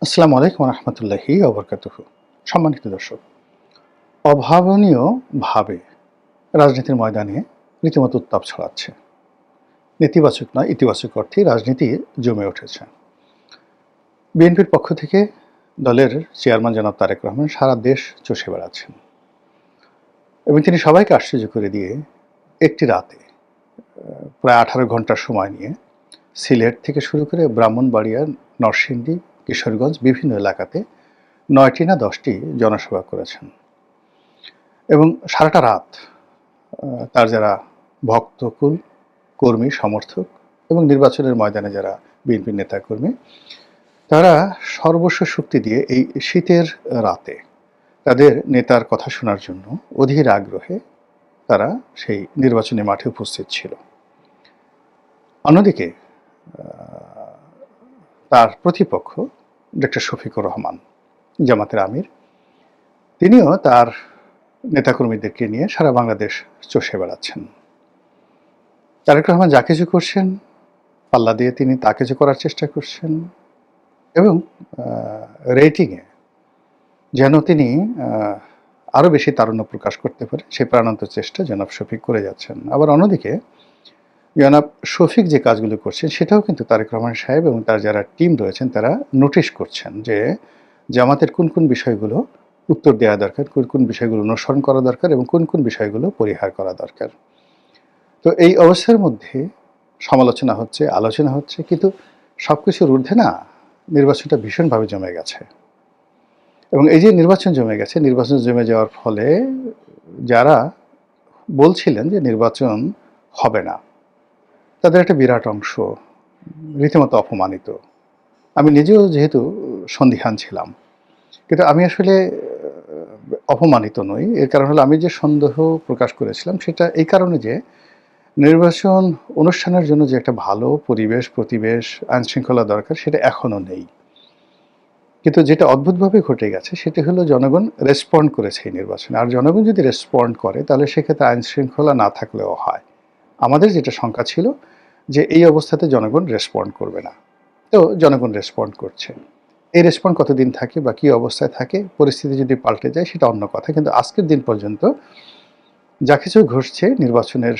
আসসালামু আলাইকুম রহমতুল্লাহি ওবরকাতুহু। সম্মানিত দর্শক, অভাবনীয়ভাবে রাজনীতির ময়দানে রীতিমতো উত্তাপ ছড়াচ্ছে। নেতিবাচক নয়, ইতিবাচক অর্থেই রাজনীতি জমে উঠেছে। বিএনপির পক্ষ থেকে দলের চেয়ারম্যান জনাব তারেক রহমান সারা দেশ চষে বেড়াচ্ছেন এবং তিনি সবাইকে আশ্চর্য করে দিয়ে একটি রাতে প্রায় 18 ঘন্টা সময় নিয়ে সিলেট থেকে শুরু করে ব্রাহ্মণবাড়িয়া, নরসিংদী, কিশোরগঞ্জ বিভিন্ন এলাকাতে 9টি না 10টি জনসভা করেছেন এবং সারাটা রাত তার যারা ভক্তকুল, কর্মী, সমর্থক এবং নির্বাচনের ময়দানে যারা বিএনপির নেতাকর্মী, তারা সর্বস্ব শক্তি দিয়ে এই শীতের রাতে তাদের নেতার কথা শোনার জন্য অধীর আগ্রহে তারা সেই নির্বাচনী মাঠে উপস্থিত ছিল। অন্যদিকে তার প্রতিপক্ষ ডক্টর শফিকুর রহমান, জামাতের আমির, তিনিও তার নেতাকর্মীদেরকে নিয়ে সারা বাংলাদেশ চষে বেড়াচ্ছেন। তারেক রহমান যা কিছু করছেন, পাল্লা দিয়ে তিনি তা কিছু করার চেষ্টা করছেন এবং রেটিংয়ে যেন তিনি আরও বেশি তারুণ্য প্রকাশ করতে পারে সেই প্রাণান্ত চেষ্টা জনাব শফিক করে যাচ্ছেন। আবার অন্যদিকে জনাব শফিক যে কাজগুলো করছেন সেটাও কিন্তু তারেক রহমান সাহেব এবং তার যারা টিম রয়েছেন তারা নোটিশ করছেন যে জামাতের কোন কোন বিষয়গুলো উত্তর দেওয়া দরকার, কোন কোন বিষয়গুলো অনুসরণ করা দরকার এবং কোন কোন বিষয়গুলো পরিহার করা দরকার। তো এই অবস্থার মধ্যে সমালোচনা হচ্ছে, আলোচনা হচ্ছে, কিন্তু সব কিছুর ঊর্ধ্বে না নির্বাচনটা ভীষণভাবে জমে গেছে এবং এই যে নির্বাচন জমে গেছে, নির্বাচন জমে যাওয়ার ফলে যারা বলছিলেন যে নির্বাচন হবে না, তাদের একটা বিরাট অংশ রীতিমতো অপমানিত। আমি নিজেও যেহেতু সন্দিহান ছিলাম, কিন্তু আমি আসলে অপমানিত নই। এর কারণ হলো আমি যে সন্দেহ প্রকাশ করেছিলাম সেটা এই কারণে যে নির্বাচন অনুষ্ঠানের জন্য যে একটা ভালো পরিবেশ, প্রতিবেশ, আইনশৃঙ্খলা দরকার সেটা এখনও নেই। কিন্তু যেটা অদ্ভুতভাবে ঘটে গেছে সেটি হলো জনগণ রেসপন্ড করেছে এই নির্বাচনে। আর জনগণ যদি রেসপন্ড করে তাহলে সেক্ষেত্রে আইনশৃঙ্খলা না থাকলেও হয়। আমাদের যেটা শঙ্কা ছিল যে এই অবস্থাতে জনগণ রেসপন্ড করবে না। তো জনগণ রেসপন্ড করছে। এই রেসপন্ড কতদিন থাকে বা কী অবস্থায় থাকে, পরিস্থিতি যদি পাল্টে যায় সেটা অন্য কথা। কিন্তু আজকের দিন পর্যন্ত যা কিছু ঘটছে নির্বাচনের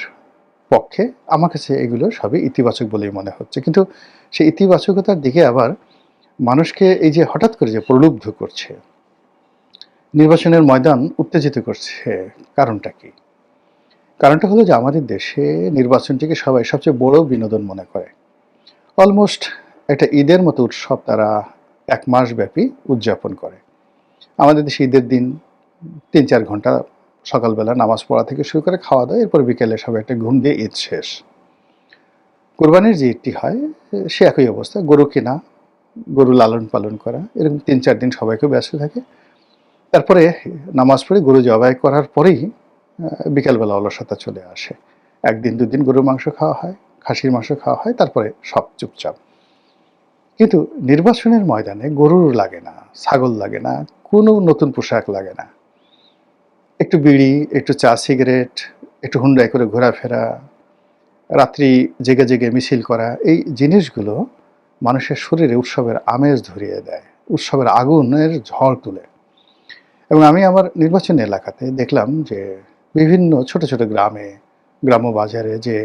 পক্ষে, আমার কাছে এগুলো সবই ইতিবাচক বলেই মনে হচ্ছে। কিন্তু সেই ইতিবাচকতার দিকে আবার মানুষকে এই যে হঠাৎ করে যে প্রলুব্ধ করছে, নির্বাচনের ময়দান উত্তেজিত করছে, কারণটা কি? কারণটা হলো যে আমাদের দেশে নির্বাচনটিকে সবাই সবচেয়ে বড় বিনোদন মনে করে। অলমোস্ট একটা ঈদের মতো উৎসব তারা 1 মাস ব্যাপী উদযাপন করে। আমাদের দেশে ঈদের দিন 3-4 ঘন্টা সকালবেলা নামাজ পড়া থেকে শুরু করে খাওয়া দাওয়া, এরপর বিকেলে সবাই একটা ঘুম দিয়ে ঈদ শেষ। কোরবানির যে ঈদটি হয় সে একই অবস্থা, গরু কেনা, গরু লালন পালন করা, এরকম 3-4 দিন সবাই খুব ব্যস্ত থাকে। তারপরে নামাজ পড়ে গরু জবাই করার পরেই বিকালবেলা অলসতা চলে আসে। 1 দিন 2 দিন গরুর মাংস খাওয়া হয়, খাসির মাংস খাওয়া হয়, তারপরে সব চুপচাপ। কিন্তু নির্বাচনের ময়দানে গরুর লাগে না, ছাগল লাগে না, কোনো নতুন পোশাক লাগে না। একটু বিড়ি, একটু চা সিগারেট, একটু হুন্ডায় করে ঘোরাফেরা, রাত্রি জেগে জেগে মিছিল করা, এই জিনিসগুলো মানুষের শরীরে উৎসবের আমেজ ধরিয়ে দেয়, উৎসবের আগুনের ঝড় তুলে। এবং আমি আমার নির্বাচনী এলাকাতে দেখলাম যে বিভিন্ন ছোট ছোট গ্রামে, গ্রাম্য বাজারে যে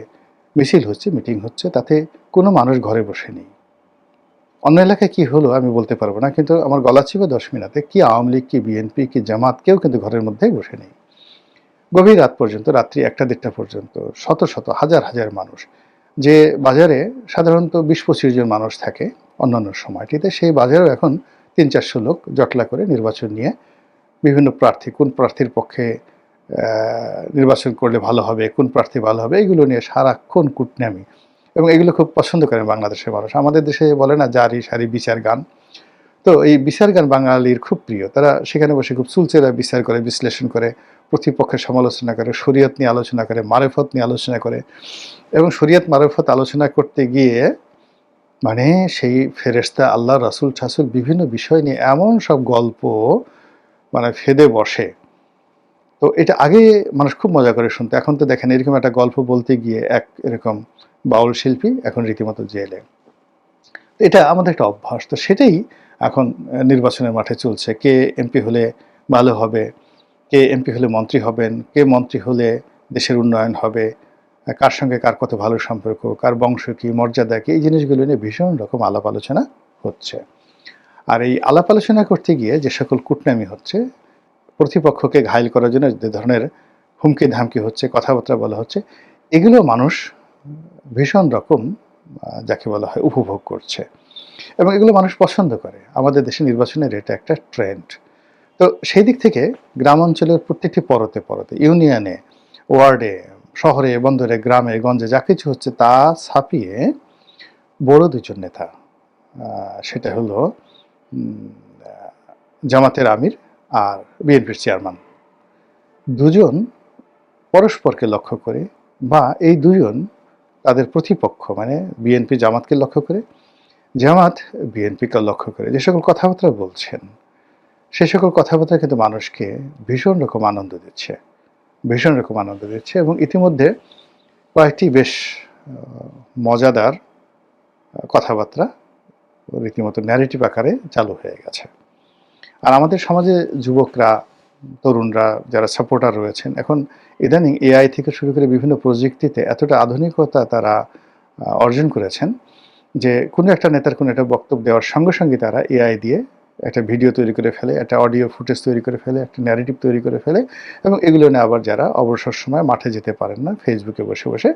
মিছিল হচ্ছে, মিটিং হচ্ছে, তাতে কোনো মানুষ ঘরে বসে নেই। অন্য এলাকায় কি হলো আমি বলতে পারবো না, কিন্তু আমার গলা চিপে 10 মিনিটে কি আওয়ামী লীগ, কি বিএনপি, কি জামাত, কেউ কিন্তু ঘরের মধ্যেই বসে নেই। গভীর রাত পর্যন্ত, রাত্রি 1টা-1:30টা পর্যন্ত শত শত হাজার হাজার মানুষ, যে বাজারে সাধারণত 20-25 জন মানুষ থাকে অন্যান্য সময়টিতে, সেই বাজারেও এখন 300-400 লোক জটলা করে নির্বাচন নিয়ে বিভিন্ন প্রার্থী, কোন প্রার্থীর পক্ষে নির্বাচন করলে ভালো হবে, কোন প্রার্থী ভালো হবে, এগুলো নিয়ে সারাক্ষণ কুটনামি। এবং এগুলো খুব পছন্দ করেন বাংলাদেশের মানুষ। আমাদের দেশে বলে না জারি সারি বিচার গান, তো এই বিচার গান বাঙালির খুব প্রিয়। তারা সেখানে বসে খুব চুলচেরা বিচার করে, বিশ্লেষণ করে, প্রতিপক্ষের সমালোচনা করে, শরীয়ত নিয়ে আলোচনা করে, মারেফত নিয়ে আলোচনা করে। এবং শরীয়ত মারেফত আলোচনা করতে গিয়ে মানে সেই ফেরেশতা, আল্লাহ, রাসূল ঠাসূল বিভিন্ন বিষয় নিয়ে এমন সব গল্প মানে ফেঁদে বসে। তো এটা আগে মানুষ খুব মজা করে শুনতো। এখন তো দেখেন এরকম একটা গল্প বলতে গিয়ে এক এরকম বাউল শিল্পী এখন রীতিমতো জেলে। এটা আমাদের একটা অভ্যাস। তো সেটাই এখন নির্বাচনের মাঠে চলছে, কে এমপি হলে ভালো হবে, কে এমপি হলে মন্ত্রী হবেন, কে মন্ত্রী হলে দেশের উন্নয়ন হবে, কার সঙ্গে কার কত ভালো সম্পর্ক, কার বংশ কী, মর্যাদা কী, এই জিনিসগুলো নিয়ে ভীষণ রকম আলাপ আলোচনা হচ্ছে। আর এই আলাপ আলোচনা করতে গিয়ে যে সকল কূটনামি হচ্ছে, প্রতিপক্ষকে ঘায়েল করার জন্য যে ধরনের হুমকি ধামকি হচ্ছে, কথাবার্তা বলা হচ্ছে, এগুলো মানুষ ভীষণ রকম যাকে বলা হয় উপভোগ করছে এবং এগুলো মানুষ পছন্দ করে। আমাদের দেশে নির্বাচনের এটা একটা ট্রেন্ড। তো সেই দিক থেকে গ্রাম অঞ্চলের প্রত্যেকটি পরতে পরতে, ইউনিয়নে, ওয়ার্ডে, শহরে, বন্দরে, গ্রামে, গঞ্জে যা কিছু হচ্ছে তা ছাপিয়ে বড় দুজন নেতা, সেটা হলো জামাতের আমির আর বিএনপির চেয়ারম্যান, দুজন পরস্পরকে লক্ষ্য করে বা এই দুজন তাদের প্রতিপক্ষ মানে বিএনপি জামাতকে লক্ষ্য করে, জামাত বিএনপিকে লক্ষ্য করে যে সকল কথাবার্তা বলছেন, সে সকল কথাবার্তা কিন্তু মানুষকে ভীষণ রকম আনন্দ দিচ্ছে, ভীষণ রকম আনন্দ দিচ্ছে এবং ইতিমধ্যে কয়েকটি বেশ মজাদার কথাবার্তা রীতিমতো ন্যারেটিভ আকারে চালু হয়ে গেছে। আর আমাদের সমাজে যুবকরা, তরুণরা যারা সাপোর্টার রয়েছেন, এখন ইদানিং এআই থেকে শুরু করে বিভিন্ন প্রযুক্তিতে এতটা আধুনিকতা তারা অর্জন করেছেন যে কোনো একটা নেতার কোনো একটা বক্তব্য দেওয়ার সঙ্গে সঙ্গে তারা এআই দিয়ে একটা ভিডিও তৈরি করে ফেলে, একটা অডিও ফুটেজ তৈরি করে ফেলে, একটা ন্যারেটিভ তৈরি করে ফেলে এবং এগুলো নিয়ে আবার যারা অবসর সময় মাঠে যেতে পারেন না, ফেসবুকে বসে বসে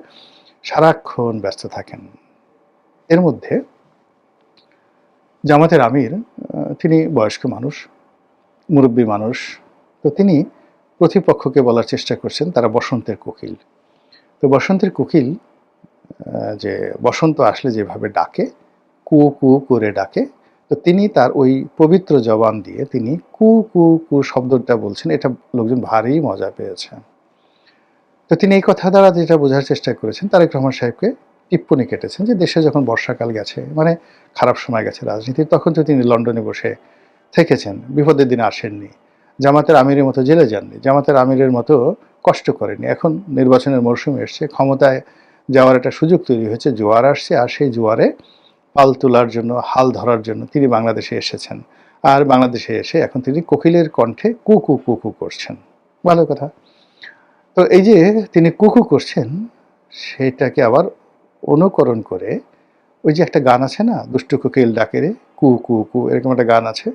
সারাক্ষণ ব্যস্ত থাকেন। এর মধ্যে জামাতের আমির, তিনি বয়স্ক মানুষ, মুরব্বী মানুষ, তো তিনি প্রতিপক্ষকে বলার চেষ্টা করছেন তারা বসন্তের কোকিল। তো বসন্তের কোকিল যে বসন্ত আসলে যেভাবে ডাকে, কু কু করে ডাকে, তো তিনি তার ওই পবিত্র জবান দিয়ে তিনি কু কু কু শব্দটা বলছেন, এটা লোকজন ভারী মজা পেয়েছে। তো তিনি এই কথা দ্বারা যেটা বোঝার চেষ্টা করেছেন, তারেক রহমান সাহেবকে টিপ্পনি কেটেছেন যে দেশে যখন বর্ষাকাল গেছে, মানে খারাপ সময় গেছে রাজনীতির, তখন তো তিনি লন্ডনে বসে থেকেছেন, বিপদের দিনে আসেননি, জামাতের আমিরের মতো জেলে যাননি, জামাতের আমিরের মতো কষ্ট করেনি। এখন নির্বাচনের মরশুম এসছে, ক্ষমতায় যাওয়ার একটা সুযোগ তৈরি হয়েছে, জোয়ার আসছে, আর সেই জোয়ারে পাল তোলার জন্য, হাল ধরার জন্য তিনি বাংলাদেশে এসেছেন। আর বাংলাদেশে এসে এখন তিনি কোকিলের কণ্ঠে কু কু কু কু করছেন। ভালো কথা। তো এই যে তিনি কুকু করছেন, সেটাকে আবার অনুকরণ করে ওই যে একটা গান আছে না, দুষ্টু কোকিল ডাকে রে কু কু কু, এরকম একটা গান আছে।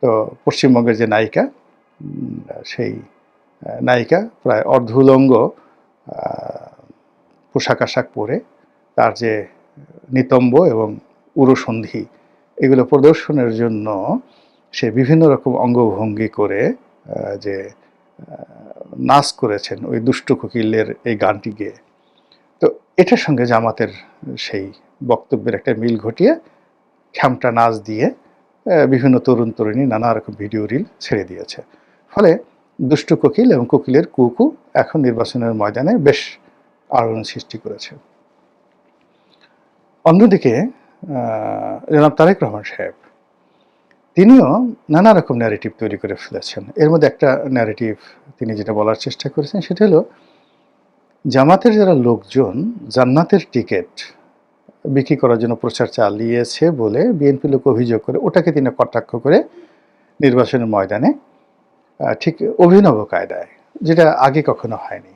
তো পশ্চিমবঙ্গের যে নায়িকা, সেই নায়িকা প্রায় অর্ধুলঙ্গ পোশাক আশাক পরে, তার যে নিতম্ব এবং উরুসন্ধি এগুলো প্রদর্শনের জন্য সে বিভিন্ন রকম অঙ্গভঙ্গি করে যে নাচ করেছেন ওই দুষ্টু কোকিলের এই গানটি গেয়ে। তো এটার সঙ্গে জামাতের সেই বক্তব্যের একটা মিল ঘটিয়ে খ্যামটা নাচ দিয়ে বিভিন্ন তরুণ তরুণী নানা রকম ভিডিও রিল ছেড়ে দিয়েছে। ফলে দুষ্টু কোকিল এবং কোকিলের কুকু এখন নির্বাচনের ময়দানে বেশ আলোড়ন সৃষ্টি করেছে। অন্যদিকে জনাব তারেক রহমান সাহেব, তিনিও নানা রকম ন্যারেটিভ তৈরি করে ফেলেছেন। এর মধ্যে একটা ন্যারেটিভ তিনি যেটা বলার চেষ্টা করেছেন সেটা হলো, জামাতের যারা লোকজন জান্নাতের টিকিট বিক্রি করার জন্য প্রচার চালিয়েছে বলে বিএনপি লোক অভিযোগ করে, ওটাকে তিনি কটাক্ষ করে নির্বাচনের ময়দানে ঠিক অভিনব কায়দায়, যেটা আগে কখনো হয়নি,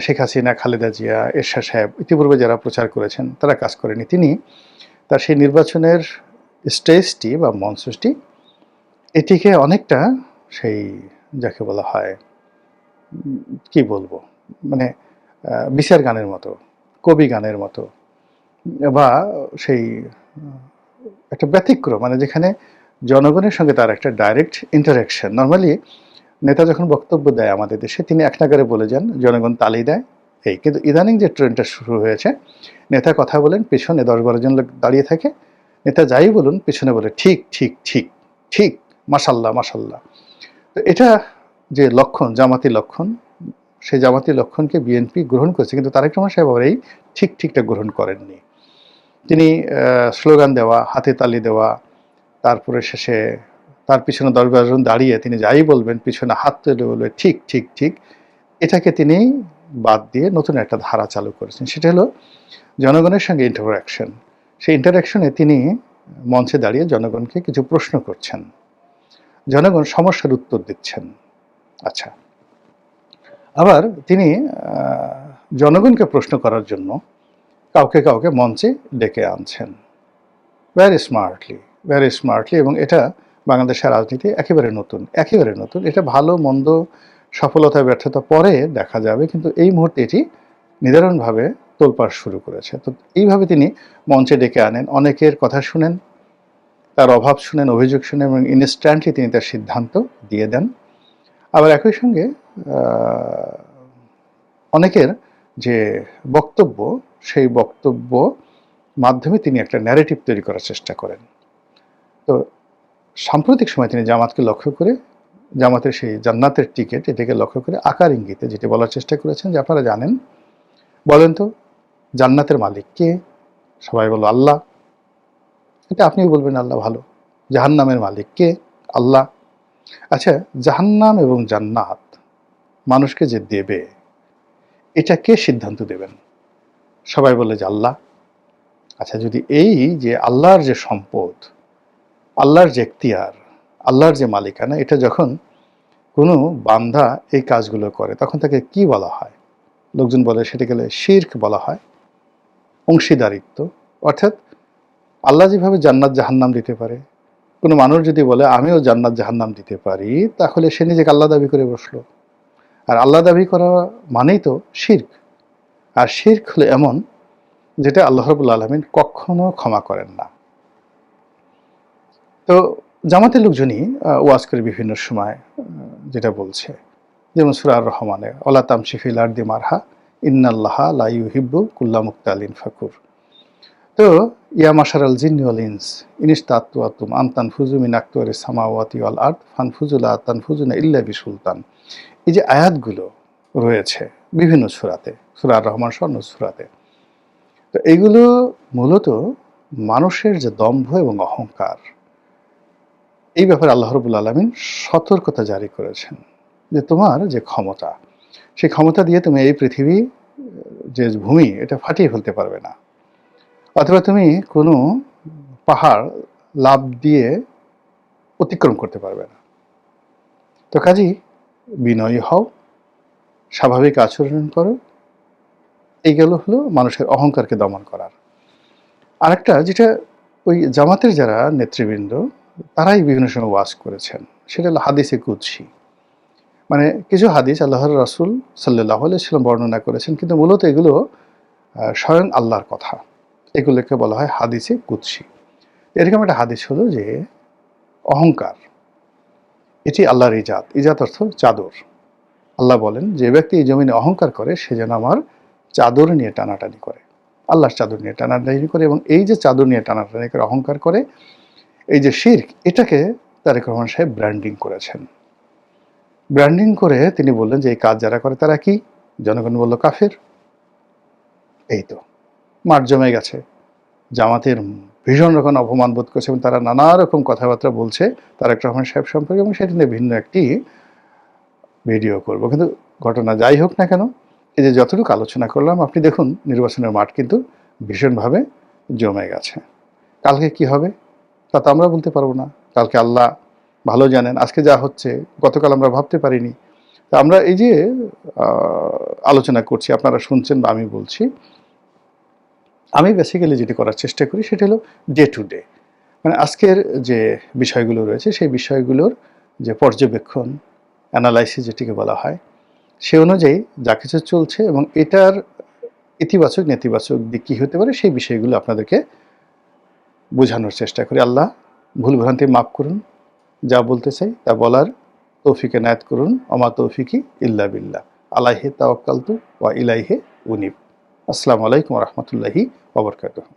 শেখ হাসিনা, খালেদা জিয়া, এরশাদ সাহেব ইতিপূর্বে যারা প্রচার করেছেন তারা কাজ করেনি, তিনি তার সেই নির্বাচনের স্টেজটি বা মঞ্চটি এটিকে অনেকটা সেই যাকে বলা হয় কি বলবো, মানে বিচার গানের মতো, কবি গানের মতো, বা সেই একটা ব্যতিক্রম, মানে যেখানে জনগণের সঙ্গে তার একটা ডাইরেক্ট ইন্টারাকশন। নর্মালি নেতা যখন বক্তব্য দেয় আমাদের দেশে, তিনি এক নাগারে বলে যান, জনগণ তালি দেয়, এই। কিন্তু ইদানিং যে ট্রেন্ডটা শুরু হয়েছে, নেতা কথা বলেন, পেছনে 10-12 জন লোক দাঁড়িয়ে থাকে, নেতা যাই বলুন পেছনে বলে ঠিক ঠিক ঠিক ঠিক, মাশাল্লাহ মাশাল্লাহ। তো এটা যে লক্ষণ, জামাতি লক্ষণ, সেই জামাতি লক্ষণকে বিএনপি গ্রহণ করেছে, কিন্তু তারেক রহমান সাহেব আবার এই ঠিক ঠিকটা গ্রহণ করেননি। তিনি স্লোগান দেওয়া, হাতে তালি দেওয়া, তারপরে শেষে তার পিছনে 10-12 জন দাঁড়িয়ে তিনি যাই বলবেন পিছনে হাত তুলে বলবে ঠিক ঠিক ঠিক, এটাকে তিনি বাদ দিয়ে নতুন একটা ধারা চালু করেছেন। সেটা হলো জনগণের সঙ্গে ইন্টারাকশন। সেই ইন্টারাকশনে তিনি মঞ্চে দাঁড়িয়ে জনগণকে কিছু প্রশ্ন করছেন, জনগণ সমস্যার উত্তর দিচ্ছেন। আচ্ছা, আবার তিনি জনগণকে প্রশ্ন করার জন্য কাউকে কাউকে মঞ্চে ডেকে আনছেন ভেরি স্মার্টলি, এবং এটা বাংলাদেশের রাজনীতি একেবারে নতুন। এটা ভালো মন্দ, সফলতা ব্যর্থতা পরে দেখা যাবে, কিন্তু এই মুহূর্তে এটি নিদারুণভাবে তোলপাড় শুরু করেছে। তো এইভাবে তিনি মঞ্চে ডেকে আনেন, অনেকের কথা শুনেন, তার অভাব শুনেন, অভিযোগ শুনেন, এবং ইনস্ট্যান্টলি তিনি তার সিদ্ধান্ত দিয়ে দেন। আবার একই সঙ্গে অনেকের যে বক্তব্য, সেই বক্তব্য মাধ্যমে তিনি একটা ন্যারেটিভ তৈরি করার চেষ্টা করেন। তো সাম্প্রতিক সময় তিনি জামাতকে লক্ষ্য করে, জামাতের সেই জান্নাতের টিকিট এটাকে লক্ষ্য করে আকার ইঙ্গিতে যেটি বলার চেষ্টা করেছেন যে, আপনারা জানেন, বলেন তো জান্নাতের মালিক কে? সবাই বলল আল্লাহ। এটা আপনিও বলবেন আল্লাহ, ভালো। জাহান্নামের মালিক কে? আল্লাহ। আচ্ছা, জাহান্নাম এবং জান্নাত মানুষকে যে দেবে, এটা কে সিদ্ধান্ত দেবেন? সবাই বলে যে আল্লাহ। আচ্ছা, যদি এই যে আল্লাহর যে সম্পদ, আল্লাহর যে এখতিয়ার, আল্লাহর যে মালিকানা, এটা যখন কোনো বান্দা এই কাজগুলো করে, তখন তাকে কি বলা হয়? লোকজন বলে সেটাকে শিরক বলা হয়, অংশীদারিত্ব। অর্থাৎ আল্লাহ যেভাবে জান্নাত জাহান্নাম দিতে পারে, কোনো মানুষ যদি বলে আমিও জান্নাত জাহান্নাম দিতে পারি, তাহলে সে নিজেকে আল্লাহ দাবি করে বসলো। আর আল্লাহ দাবি করা মানেই তো শিরক। আর শিরক হলো এমন যেটা আল্লাহ রাব্বুল আলামিন কখনো ক্ষমা করেন না। তো জামাতের লোকজনই ওয়াজ করে বিভিন্ন সময় যেটা বলছে, যেমন সূরা আর রহমানে ওয়ালা তামশি ফিল আরদি মারহা ইন্নাল্লাহা লা ইউহিব্বু কুল্লা মুক্তালিন ফাকুর। তো ইয়া মাশারাল জিন্নি ওয়াল ইনস ইনিস্তাতুম আন তানফুযু মিন আকতারিস সামাওয়াতি ওয়াল আরদ ফানফুযু লা তানফুযুনা ইল্লা বিসুলতান। এই যে আয়াতগুলো রয়েছে বিভিন্ন সূরাতে, সূরা আর রহমান সহ অন্য সূরাতে, তো এইগুলো মূলত মানুষের যে দম্ভ এবং অহংকার, এই ব্যাপারে আল্লাহ রাব্বুল আলামিন সতর্কতা জারি করেছেন যে তোমার যে ক্ষমতা, সেই ক্ষমতা দিয়ে তুমি এই পৃথিবী যে ভূমি, এটা ফাটিয়ে ফেলতে পারবে না, অথবা তুমি কোনো পাহাড় লাফ দিয়ে অতিক্রম করতে পারবে না। তো কাজেই বিনয়ী হও, স্বাভাবিক আচরণ করো। এইগুলো হলো মানুষের অহংকারকে দমন করার। আরেকটা যেটা ওই জামাতের যারা নেতৃবৃন্দ, তারাই বিভিন্ন সময় ওয়াজ করেছেন, সেটা হলো হাদিসে কুদসি। মানে কিছু হাদিস আল্লাহর রাসূল সাল্লাল্লাহু আলাইহি ওয়াসাল্লাম বর্ণনা করেছেন, কিন্তু মূলত এগুলো স্বয়ং আল্লাহর কথা। এগুলোকে বলা হয় হাদিসে কুদসি। এরকম একটা হাদিস হলো যে অহংকার এটি আল্লাহর ইজাত। ইজাত অর্থ চাদর। আল্লাহ বলেন, যে ব্যক্তি এই জমিনে অহংকার করে সে যেন আমার চাদর নিয়ে টানাটানি করে, আল্লাহর চাদর নিয়ে টানাটানি করে। এবং এই যে চাদর নিয়ে টানাটানি করে অহংকার করে, এই যে শিরক, এটাকে তারেক রহমান সাহেব ব্র্যান্ডিং করেছেন। ব্র্যান্ডিং করে তিনি বললেন যে এই কাজ যারা করে তারা কি? জনগণ বলল কাফের। এই তো মাঠ জমে গেছে। জামাতের ভীষণ রকম অপমান বোধ করছে এবং তারা নানা রকম কথাবার্তা বলছে তারেক রহমান সাহেব সম্পর্কে, এবং সেটা নিয়ে ভিন্ন একটি ভিডিও করব। কিন্তু ঘটনা যাই হোক না কেন, এই যে যতটুকু আলোচনা করলাম, আপনি দেখুন নির্বাচনের মাঠ কিন্তু ভীষণভাবে জমে গেছে। কালকে কি হবে তা তো আমরা বলতে পারবো না। কালকে আল্লাহ ভালো জানেন। আজকে যা হচ্ছে গতকাল আমরা ভাবতে পারিনি। তো আমরা এই যে আলোচনা করছি, আপনারা শুনছেন বা আমি বলছি, আমি বেসিক্যালি যেটি করার চেষ্টা করি সেটা হলো ডে টু ডে, মানে আজকের যে বিষয়গুলো রয়েছে সেই বিষয়গুলোর যে পর্যবেক্ষণ, অ্যানালাইসিস যেটিকে বলা হয়, সে অনুযায়ী যা কিছু চলছে এবং এটার ইতিবাচক নেতিবাচক দিক কী হতে পারে সেই বিষয়গুলো আপনাদেরকে বোঝানোর চেষ্টা করি। আল্লাহ ভুল ভ্রান্তি মাফ করুন, যা বলতে চাই তা বলার তৌফিক এনায়েত করুন। অমা তৌফিকি ইল্লা বিল্লাহ, আলাইহি তাওয়াক্কালতু ওয়া ইলাইহি উনীব। আসসালামু আলাইকুম ওয়া রাহমাতুল্লাহি ওয়া বারাকাতুহু।